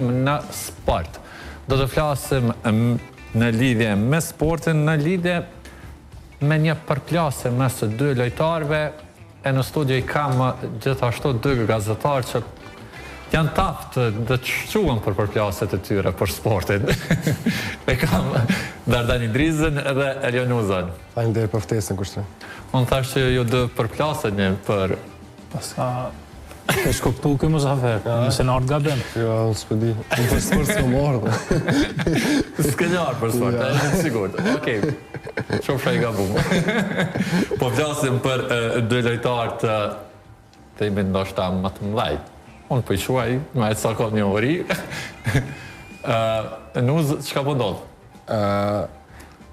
në sport. Do të flasim në lidhje me sportin, në lidhje me një përplasje mes të dy lojtarëve, e në studio I kam gjithashtu dy gazetarë që janë taftë dhe të shquan për përplasjet e tyre për sportin. E kam Dardan Idrizën dhe Elion Uzan. Faleminderit për ftesën kushtrim. Unë thash që ju dë përplaseni për... Paska... Ke shkuptu këmë zafer, nëse në ardë gabim. Jo, unë s'pëdi. Unë për sport s'ko morë. S'ke njarë për sport, e në sigurt. Okej, qofra I gabum. Po flasim për dy lojtarë të imi ndoshta më të mëdhej. Unë për I shuaj, me e ca një ori. Nuz, çka po ndodhë?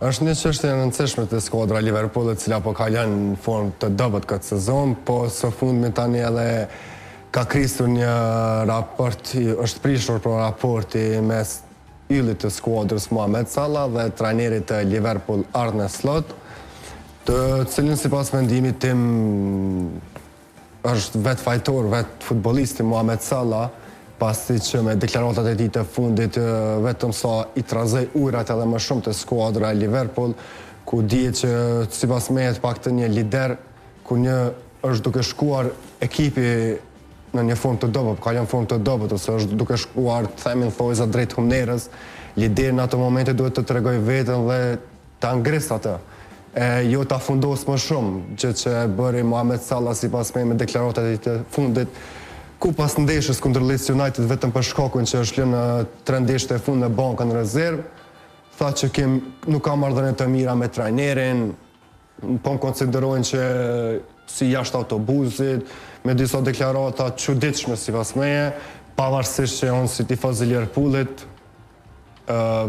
Është një çështje e rëndësishme të skuadra Liverpoolit, cila po kalon në formë të dobët këtë sezon, po së fundmi tani edhe ka krisur një raport, është prishur për raporti mes yllit të skuadrës Mohamed Salah dhe trajnerit të Liverpool Arne Slot, të cilin sipas mendimit tim është vetë fajtor, vetë futbollisti Mohamed Salah, pasi që me deklaratat e tij të fundit vetëm sa I trazoi ujrat edhe më shumë të skuadra e Liverpool, ku dihet që sipas meje paktën një lider, ku një është duke shkuar ekipi në një formë të dobët, ka një formë të dobët, ose është duke shkuar, themin thojza drejt humnerës, lideri në ato momente duhet të tregoj veten dhe ta ngrisë atë. Jo ta fundos më shumë, gjë që bëri Mohamed Salah sipas meje me deklaratat e tij të fundit, ku pas ndeshjes kundër Leeds United vetëm për shkakun që është lënë 3 ndeshje të fundit në bankën rezervë, tha që nuk ka marrëdhënie të mira me trajnerin, po më konsiderojnë që si jashtë autobusit, me disa deklarata çuditshme sipas meje, pavarësisht që unë si tifoz I Liverpoolit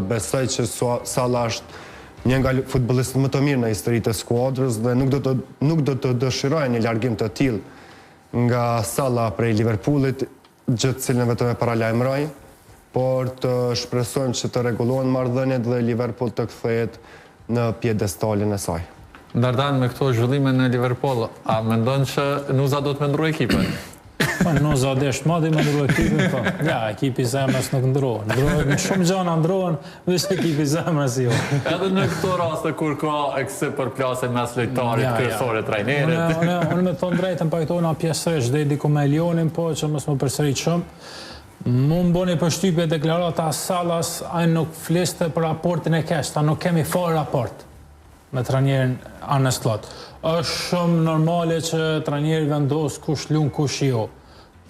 besoj që Salah është një nga futbollistët më të mirë në historitë e skuadrës dhe nuk do të dëshiroj një largim të tillë nga Salah prej Liverpoolit, gjë të cilën vetëm e paralajmëroj, por të shpresojmë që të rregullohen marrëdhëniet dhe Liverpool të kthehet në pjedestalin e saj. Dardan, me këto zhvillime në Liverpool, a mendon që Nuza do të me ndrojë ekipën? Po, Nuza desh madhi me ndrojë ekipën, po. Ja, ekipi zemrës nuk ndrohen. Ndrohen, në shumë gjana ndrohen, vështë ekipi zemrës jo. Edhe në këto raste kur ka ekse përplasje mes lojtarit, kryesore, trajnerit. Unë me thonë drejtën pajtona pjesërisht dhe diku me Elionin, po që mos më përsërit shumë. Mu më boni përshtypje deklarata Salas, ai nuk fliste për raportin e keq, ta nuk kemi fare raport me trajnerin Arne Slot. Është shumë normale që trajneri vendos kush lun kush jo.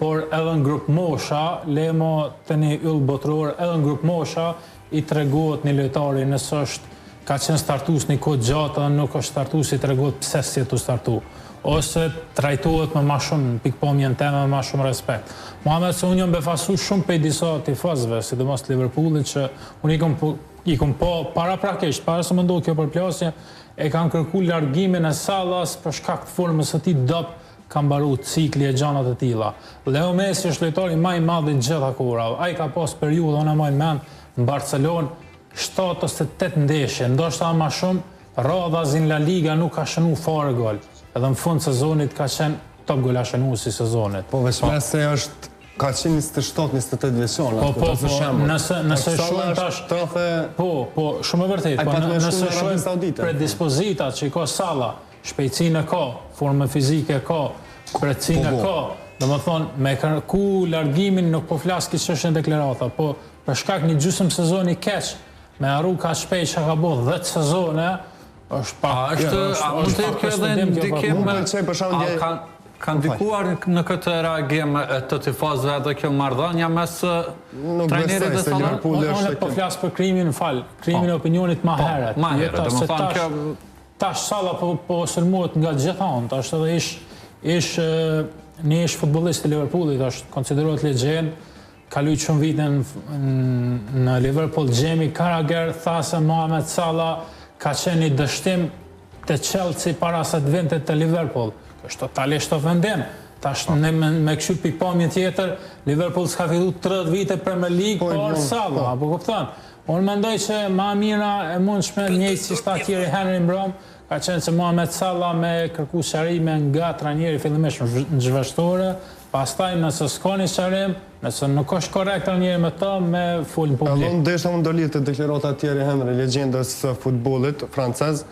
Por edhe në grup mosha, lemo të një yll botror, edhe në grup mosha I tregohet një lojtari nësë është ka qenë startus një kohë gjatë dhe nuk është startus I tregohet pse si të startu. Ose trajtohet me ma shumë pikpamjen teme me ma shumë respekt. Mohamed se unë jam befasu shumë për disa tifozëve, sidomos Liverpoolit, që unë I kom po paraprakisht, para se më ndohë kjo përplasje, e kanë kërku largimin e Salahs për shkak të formës së tij dop ka mbaru cikli e gjanat e tilla. Leo Messi është lojtari më I madh I gjitha kohërave. Ai ka pas periudhë unë më mend në Barcelonë 7 ose 8 ndeshje, ndoshta më shumë, radhazi në La Liga nuk ka shënu fare gol. Edhe në fund sezonit ka qenë top golashënuesi I sezonit. Po veçme se është ka qenë 27-28 vjeçar. Nëse shohim tash po, shumë e vërtet, po nëse shohim predispozitat që I ka Salah, shpejtësinë e ka, formë fizike ka, precisinë ka, domethënë me kërku largimin nuk po flas kish është në deklarata, po për shkak një gjysmë sezoni keq, me harru ka shpejt që ka bërë 10 sezone, është pak. Mund të jetë kjo edhe ndikim Ka ndikuar në këtë reagim të tifozëve edhe kjo marrëdhënia mes trajnerit dhe Salah? Unë po flas për krimin, krimin e opinionit më herët. Më herët, domethënë kjo tash Salah po sulmohet nga gjitha anët, është edhe ish futbollist I Liverpoolit, është konsiderohet legjend, ka luajtur shumë vite në Liverpool. Jamie Carragher tha se Mohamed Salah ka qenë I dështim të Chelsea para se të vinte te Liverpool. është totalisht ofendim. Tash me kështu pikpamje tjetër, Liverpool s'ka filluar 30 vite Premier League, por Salah, apo kupton? Unë mendoj që më mira e mundshme njëjtë si sta tjerë Henry Mbrom, ka qenë që Mohamed Salah me kërku sharime nga trajneri fillimisht në zhveshtore, pastaj nëse s'ka një sharim, nëse nuk është korrekt trajneri me ta, me full në publik. Unë desha më ndërlidh të deklarata Thierry Henry, legjendës futbollit francez.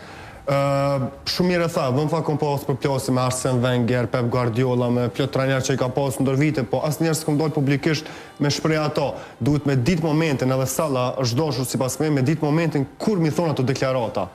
Shumë mirë e tha, vëm fa kom pas për plasi me Arsene Wenger, Pep Guardiola, me plot trajner që i ka pas ndër vite, po asnjëherë s'kom dojtë publikisht me shpreh ato. Duhet me ditë momentin, edhe Salah është doshur sipas me ditë momentin kur mi thonë ato deklarata.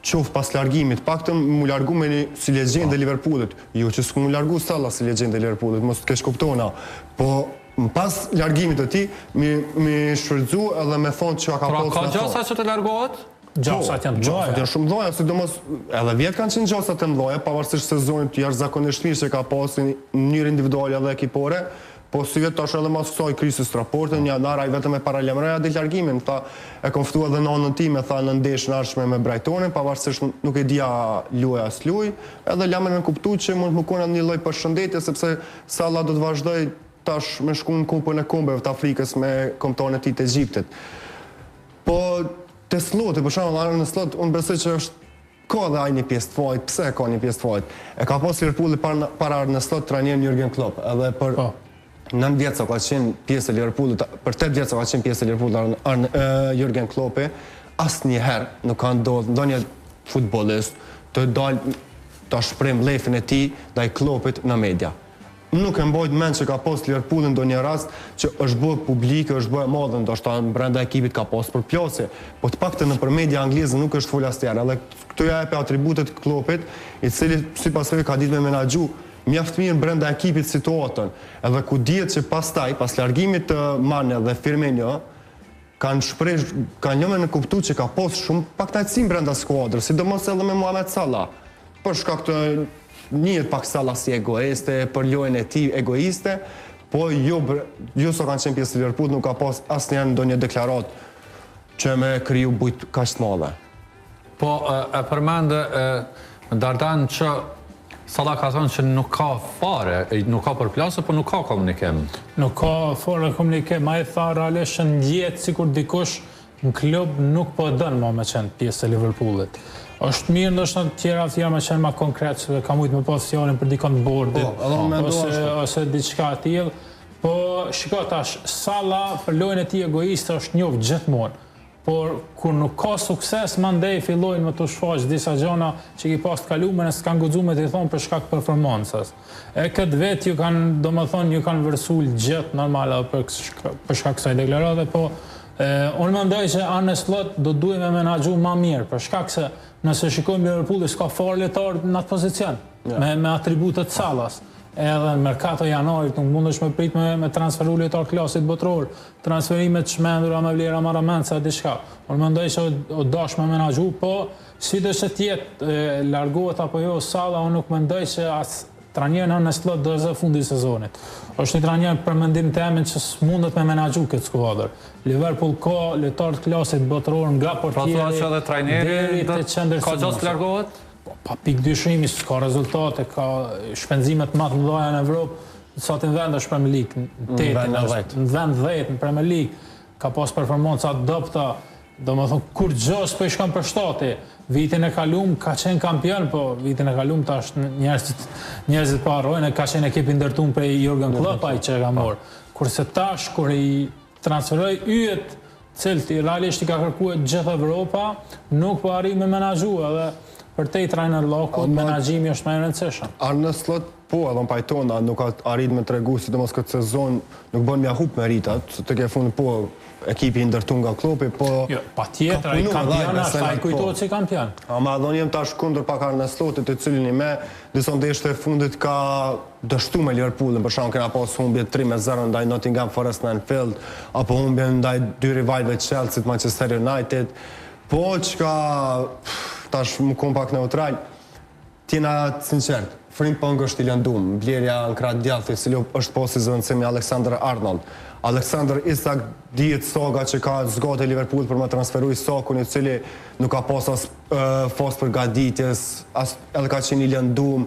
Qof pas largimit, paktën mu largu me si legjendë e Liverpoolit. Jo që s'ku mu largu Salah si legjendë e Liverpoolit, mos të kesh kuptona. Po pas largimit të ti, mi shfrytzu edhe me thonë që ka pas... Pra ka gjasa që të largohet? Gjasat janë të mdoja. Gjasat janë shumë mdoja, sidomos edhe vjetë kanë qenë gjasat të mdoja, pavarësisht sezonit jashtëzakonisht mirë që ka pasur në mënyrë individuale dhe ekipore, po si vetë tash edhe mas kësaj krizës raportin, një nara i vetëm e paralemreja dhe largimin, tha e konftua dhe nonën time, tha në ndeshën ardhshme me Brightonin, pavarësisht nuk e dija luaj as luaj, edhe lamën me kuptu që mund të më kone një lloj përshëndetje, sepse Salah do të vazhdoj tash me shku në kupën e kombeve të Afrikës me kombëtarën e tij të Egjiptit. Po te sloti, për shembull, arën në slot, unë besoj që është ka dhe ai një pjesë të fajit. Pse ka një pjesë të fajit? E ka pas Liverpooli para arën në slot trajner Jurgen Klopp, edhe për 9 vjetë sa ka qenë pjesë e Liverpoolit, për 8 vjetë sa ka qenë pjesë e Liverpoolit Jurgen Kloppi, asnjëherë nuk ka ndonjë futbollist të dalë ta shpreh lefin e tij ndaj Kloppit në media. Nuk e mbajt mend që ka pas Liverpooli ndonjë rast që është bërë publike, është bërë madhe, ndoshta brenda ekipit ka pas përplasje, po të paktën nëpër media angleze nuk është fol asnjëherë. Edhe këto ja jep atributet Kloppit, i cili sipas së ka ditë me menaxhu mjaft mirë brenda ekipit situatën, edhe ku dihet që pastaj, pas largimit të Mane dhe Firmino, kanë lënë në kuptu që ka pas shumë pak tajtësim brenda skuadrës, sidomos edhe me Mohamed Salah. Për shkak të njihet pak Salah si egoiste, për lojën e tij egoiste, po jo sa kanë qenë pjesë Liverpool, nuk ka pas asnjëherë ndonjë deklarat që me kriju bujt kaq të madhe. Po e përmend Dardan që Salah ka thënë që nuk ka fare, nuk ka përplasje, po nuk ka komunikim. Nuk ka fare komunikim, ai tha realisht që ndjehet sikur dikush në klub nuk po dën më me qenë pjesë e Liverpoolit. Është mirë ndoshta të tjera me qenë më konkret, se ka mujt me pas fjalën për dikon të bordit, ose diçka e tillë. Po shiko tash, Salah për lojën e tij egoiste është njoft gjithmonë. Por kur nuk ka sukses, mandej fillojnë me të shfaq disa gjëra që ki pas të kaluar, nëse s'kan guxuar me t'i thonë për shkak performancës. E këtë vetë ju kanë vërsul gjithë normale për shkak kësaj deklarate, po unë mendoj që Arne Slot do duhet me menaxhu më mirë, për shkak se nëse shikojmë Liverpooli s'ka fare lojtar në atë pozicion, me atributet Salahs. Edhe në merkato janarit nuk mundesh me prit me transferu lojtar klasit botror, transferimet shmendura me vlera maramenca diçka. Unë mendoj që o dash me menaxhu, po sidoqë të jetë largohet apo jo Salah, unë nuk mendoj që as trajneri në Slot do zë fundi i sezonit. Është një trajner për mendim temin që s'mundet me menaxhu këtë skuadër. Liverpool ka lojtar të klasit botror nga portieri deri te qendër. Ka gjos largohet? Pa pik dyshimi, s'ka rezultate, ka shpenzimet më të mëdha në Evropë, sa të në vend është Premier League, në vend 10 në Premier League, ka pas performanca dopta, do më thonë, kur gjës për ishkan për shtati, vitin e kalum ka qenë kampion, po vitin e kalum ta është njerëzit pa harrojnë, ka qenë ekip i ndërtuar prej Jurgen Klopp ai që e ka marrë. Kurse tash, kur i transferoi yjet, cilët realisht i ka kërkuar gjithë Evropa, nuk po arri me menaxhu, edhe për te i trajner Lokut, menaxhimi është më i rëndësishëm. Arne Slot, po, edhe në pajtona, nuk ka arrit me tregu, sidomos këtë sezon, nuk bën me ahup meritat, të ke fundit, po, ekipi i ndërtuar nga Kloppi, po... Jo, pa tjetër, ai kampion është, ai kujtohet si kampion. Ama do jem tash kundër pak Arne Slotit, të cilin i me, disa ndeshte e fundit ka dështu me Liverpoolin, për shkak kena pas humbje 3-0 ndaj Nottingham Forest në Anfield, apo humbje ndaj dy rivalëve Chelsea, Manchester United, po çka tash më kom pak neutral, tjena sinqert, Frimpong është i lëndum, blerja në kratë djathë, cili është posi zëvëndësimi Alexander Arnold. Alexander Isak dihet soga që ka zgate Liverpool për më transferu i Sakun, i cili nuk ka pas as fos për gaditjes, edhe ka qenë i lëndum,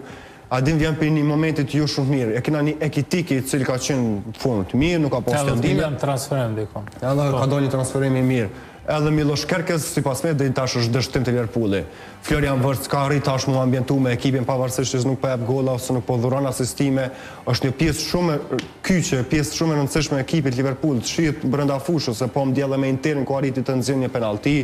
a din vjen për një momentit ju shumë mirë. E kena një ekitiki cili ka qenë fund mirë, nuk ka pas tendime. Edhe transferim dikon. Edhe ka do një transferim i mirë. Edhe Miloš Kerkez, si pas me, dhe tash është dështim të Liverpooli. Florian Wirtz ka arrit tash mu ambientu me ekipin pavarësisht që nuk po jep gola ose nuk po dhuron asistime. Është një pjesë shumë kyçe, pjesë shumë e rëndësishme e ekipit Liverpool. Shihet brenda fushës, se po mdjellë me Interin ku arriti të nxjerrë një penallti.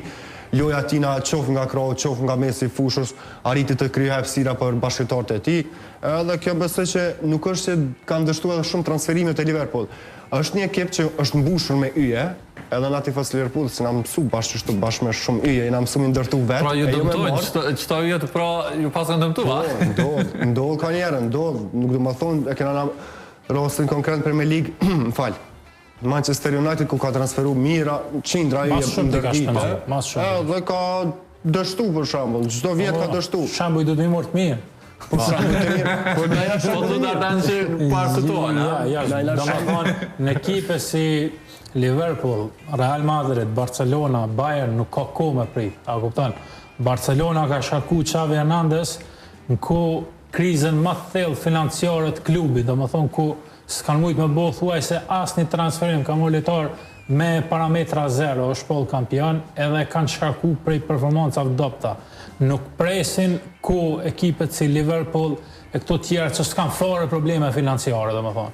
Loja tina qof nga krau, qof nga mesi fushës, arriti të kryej hapësira për bashkëtarët e tij. Edhe kjo besoj që nuk është që kanë dështuar edhe shumë transferimet e Liverpool. Është një ekip që është mbushur me yje, edhe na tifos Liverpool se na mësu bashkë me shumë yje, na mësu mi ndërtu vetë. Pra ju dëmtojnë, çto yje të pra ju pasën dëmtu, a? Ndodh ka njerë, nuk do më thonë, e kena na rostin konkret Premier League, fal. Manchester United ku ka transferu mira, qindra yje ndërtime. Dhe ka dështu për shembull, çdo vjet ka dështu. Shembull do të më mort mirë. Po të dardan që parë të tonë, domethënë në ekipe si Liverpool, Real Madrid, Barcelona, Bayern nuk ka kohë me prit, a kupton? Barcelona ka shkarku Xavi Hernandez në ku krizën më të thellë financiare të klubit, domethënë ku s'kan mujt me bëu thuajse asnjë transferim ka marrë lojtar me parametra zero, është poll kampion, edhe kanë shkarku prej performancave dobta. Nuk presin ku ekipet si Liverpool e këto tjera që s'kan fare probleme financiare, domethënë.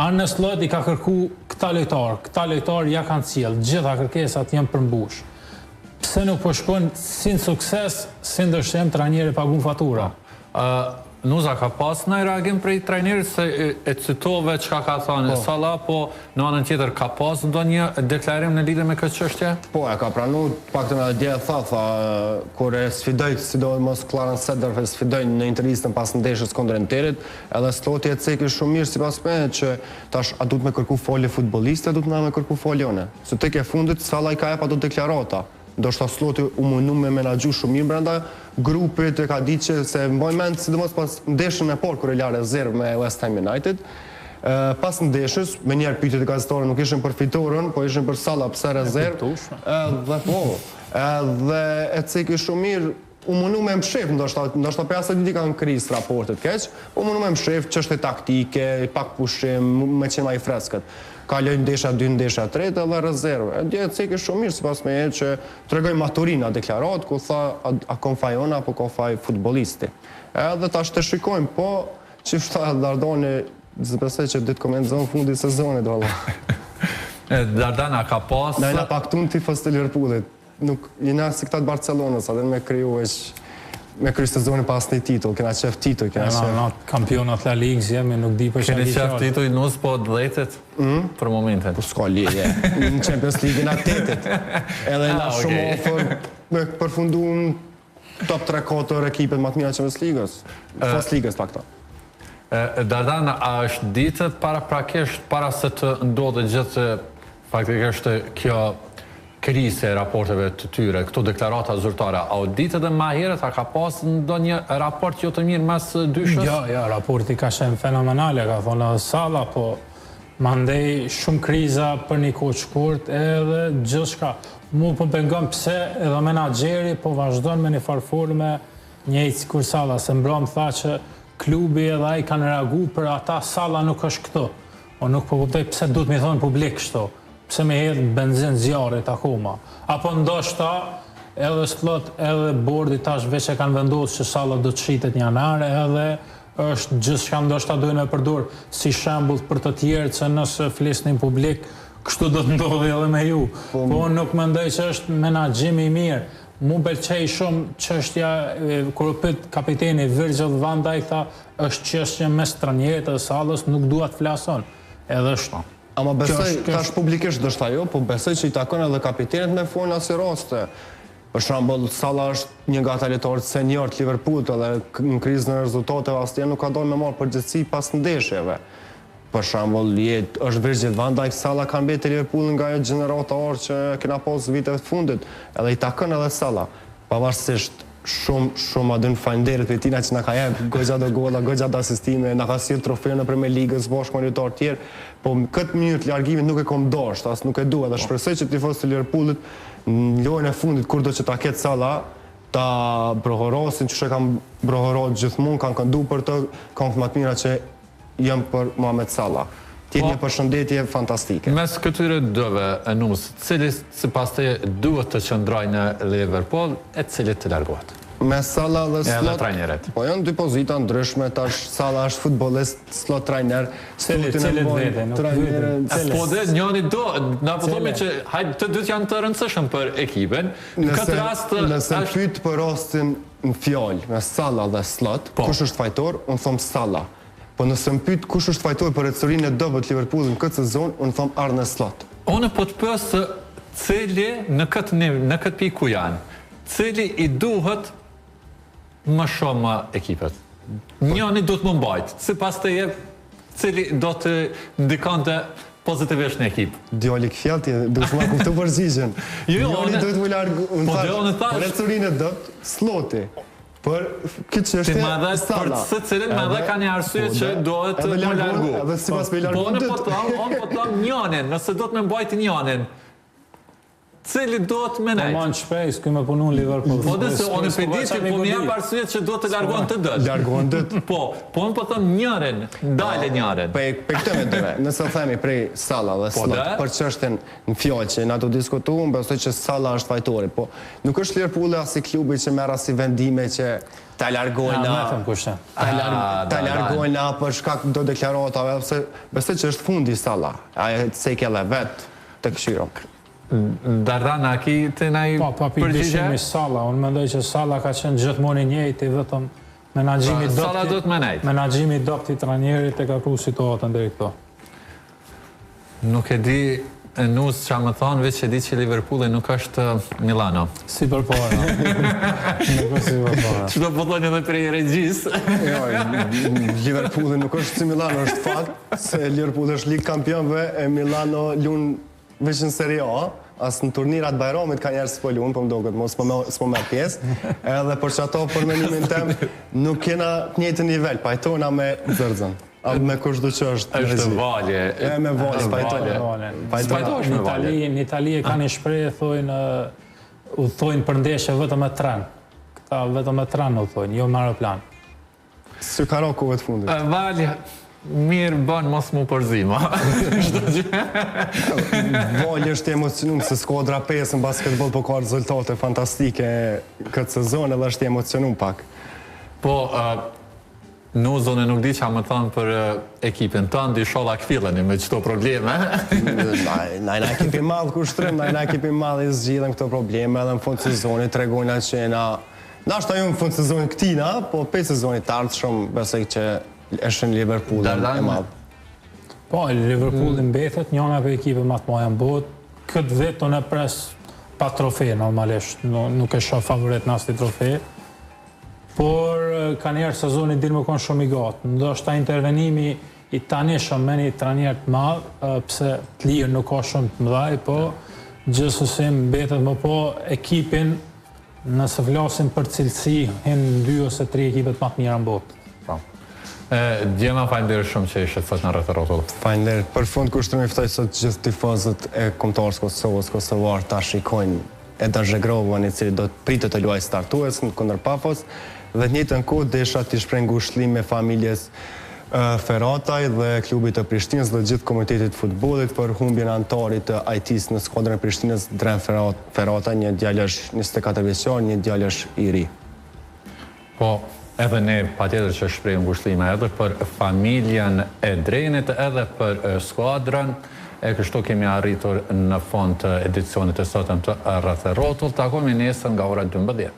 Arne Slot i ka kërku këta lojtar ja kanë cilë, gjitha kërkesat janë përmbush. Pse nuk po shkojnë si në sukses, si ndërshëm trajneri pagun fatura? Nuza ka pas në reagim prej trajnerit se e citove çka ka thënë Salah, po në anën tjetër ka pas ndonjë deklarim në lidhje me këtë çështje? Po, e ka pranuar, paktën edhe dje tha kur e sfidoi sidomos Clarence Seedorf sfidoi në intervistën pas ndeshjes kundër Interit, edhe Sloti e ceki shumë mirë sipas me që tash a duhet me kërku folje futbolliste, a duhet me kërku folje. Se tek e fundit Salah i ka jep ato deklarata. Ndoshta Sloti u mundu me menaxhu shumë mirë brenda grupit, e ka ditë që se mbaj mend sidomos pas ndeshjen e parë kur e la rezervë me West Ham United. Pas ndeshjes, me njerë pyetjet e gazetarëve nuk ishin për fitoren, po ishin për Salah pse rezervë. Edhe e ceki shumë mirë, u mundu me mshef, ndoshta për asë ditë kanë krizë raportet keq, u mundu me mshef çështje taktike, pak pushim, me qenë më i freskët. Ka lënë ndesha 2, ndesha 3 edhe rezervë. Dje ceki shumë mirë sipas me që tregoi maturina deklarat ku tha a konfajon apo konfaj futbollisti. Edhe tash të shikojmë, po çifta Dardani besoj që ditë komentozon fundi sezonit valla. Dardana ka pas. Na paktun tifos të Liverpoolit. Nuk jena si këta të Barcelonës, atë me kriju me kry sezonin pas një titull, kena qef titull, kena qef... Na kampionat La Ligës jemi, nuk di për Keni qef titull nus po dhejtet për momentet? Po s'ka lidhje, në Champions League na 8-it. Edhe na shumë ofër me përfundu në top 3-4 ekipet më të mira Champions Leagues, Fos Ligës pak ta. Dardana, a është ditët para se të ndodhe gjithë faktikisht kjo krizë e raporteve të tyre, këto deklarata zyrtare, a o ditë edhe ma herët, a ka pas ndonjë raport që jo të mirë mes dyshës? Ja, raporti ka shenë fenomenale, ka thonë Salah, po mandej shumë kriza për një kohë shkurt edhe gjithë shka. Mu po pengon pse edhe menaxheri po vazhdon me një farforme njëjtë kur Salah, se mbram tha që klubi edhe ai kanë reagu për ata Salah nuk është këto. O nuk po kuptoj pse duhet me thonë publik kështu. Pse me hedhë benzin zjarit akoma. Apo ndoshta edhe Slot edhe bordi tash veç e kanë vendosur që Salah do të shitet në janar, edhe është gjithçka ndoshta duhen e përdor si shembull për të tjerë që nëse flisnin publik, kështu do të ndodhi edhe me ju. Po nuk mendoj që është menaxhim i mirë. Mu pëlqej shumë çështja kur pyet kapiteni Virgil van Dijk tha është çështje mes trajnerit dhe Salahs, nuk dua të flason. Edhe është Ama besoj, tash publikisht dështë ajo, po besoj që i takon edhe kapitenit me folë asë raste. Për shembull, Salah është një nga ata lojtarët senior të Liverpoolit edhe në krizën e rezultateve asnjë nuk ka dalë me marrë përgjegjësi pas ndeshjeve. Për shembull, është Virgil van Dijk, Salah ka mbetë Liverpoolin nga ajo gjenerata orë që kena pas viteve të fundit, edhe i takon edhe Salah. Pavarësisht shumë adin falenderit për tina që na ka jep goxha do golla, goxha do asistime, na ka sjell trofeun në Premier Ligës bashkë me lojtarë tjerë, po këtë mënyrë të largimit nuk e kam dashur, as nuk e dua, dhe shpresoj që tifozët e Liverpoolit në lojën e fundit kurdo që ta ketë Salah, ta brohorosin, që kam brohorot gjithmonë, kanë këndu për të, kanë të matë mira që jam për Mohamed Salah. Tjetë një përshëndetje fantastike. Mes këtyre dëve Enus, cili sipas teje duhet të qëndraj në Liverpool e cili të largohet? Me Salah dhe Edhe Slot, trajneret. po janë dy pozita ndryshme, tash Salah është futbolist, Slot trajner, Cilit vete, nuk vete. Po dhe njëni do, na po thomi që hajde të dytë janë të rëndësishëm për ekipen. Në këtë rast Nëse pyet për rastin në fjalë me Salah dhe Slot, kush është fajtor, unë them Salah. Po nëse më pyet kush është fajtor për ecurinë e dobët Liverpoolit në këtë sezon, unë them Arne Slot. Unë po të pyes cili në këtë pikë ku janë, cili i duhet më shumë ekipet. Njëni do të më mbajt, sipas teje cili do të ndikante pozitivisht në ekip. Djali Kfjalti, duhet ma kuptu përgjigjen. Njëri duhet më largu, unë thash, për ecurinë e dobt, Sloti. Për këtë që është për të cilin me dhe ka një arsye që dohet të më largu. Edhe si pas me largu Po në po tom njënin, nëse do të me mbajt njënin, cili do të me nejt? Po manë shpejs, këj me punu në Liverpool. Po dhe se unë për ditë, po më jam arsye që do të largohen të dëtë. Largohen dëtë. Po unë po thëm njërin, dale njërin. Pe këtë me dëve, nëse themi prej Salah dhe Slot, për çështjen në fjallë që na të diskutu, më besoj që Salah është fajtori, po nuk është Liverpooli as i klubi që merr as i vendime që ta largojnë ta largojnë për shkak të deklaratave, sepse besoj që është fundi Salah. Ai se ke edhe vet të këshiro. Dardana, ki të na i përgjigje? Pa, Salah, unë mendoj që Salah ka qenë gjithmonë i njëjti, vetëm menaxhimi i dobët i trajnerit e ka pru situatën deri këto. Nuk e di Enus që më thonë, veç e di që Liverpooli nuk është Milano. Si për para. Nuk është si për para. Që do po thonë edhe prej regjis. Jo, Liverpooli nuk është si Milano, është fakt, se Liverpooli është ligë kampionëve e Milano lunë veç në Serie A, as në turnirat Bajramit ka njerë s'po lunë, po më doket, s'po merr pjesë, edhe për që ato për menimin tem, nuk kena njëjtë nivel, pajtona me Zërzën. Me kush do që është është valje. Me valje, pajtona. Në Itali e ka një shprehje, u thojnë për ndeshje vetëm me tren. Këta vetëm me tren u thojnë, jo me aeroplan. Si ka ra kuve të fundit? Valje, mirë banë mos mu përzima. Valje është emocionum, se skuadra 5 në basketbol po ka rezultate fantastike këtë sezon edhe është emocionum pak. Po, Nuzone nuk di që a më thanë për ekipin tënë, di shola këfileni me qëto probleme. Najna ekipi madhë kushtrim, najna ekipi madhë i zgjidhen këto probleme edhe në fund sezonit tregojna që na është ajo në fund sezonit këtina, po 5 sezonit tardë shumë besoj që është në Liverpool e madhë. Po, Liverpool mbetet njëna për ekipe më të maja në botë. Këtë vetë unë e pres pa trofe normalisht, nuk e shoh favorit në asti trofe. Por ka njerë sezoni dirë më konë shumë i gatë. Ndoshta ta intervenimi i tanishëm me një trajner të madhë, pse të lirë nuk ka shumë të mëdhaj, po gjithsesi mbetet më po ekipin, nëse flasim për cilësi, hinë 2 ose 3 ekipet më të mira në botë. Djema, faleminderit shumë që ishe sot në Rreth e Rrotullt. Faleminderit. Për fund kushtrim i ftoj sot gjithë tifozët e kombëtarës Kosovës, kosovar ta shikojnë Eda Zhegrovën, i cili do të pritet të luajë startues kundër Pafos, dhe të njëjtën kohë desha të shpreh ngushëllim me familjes Ferataj dhe klubit të Prishtinës dhe gjithë komunitetit futbollit për humbjen e antarit të IT-s në skuadrën e Prishtinës, Dren Ferataj, një djalë është 24 vjeçar, një djalë është i ri. Po, edhe ne patjetër që shprehim ngushëllime edhe për familjen e Drenit, edhe për skuadrën. E kështu kemi arritur në fund të edicionit të sotëm të Rreth e Rrotullt. Takohemi nesër nga ora 12.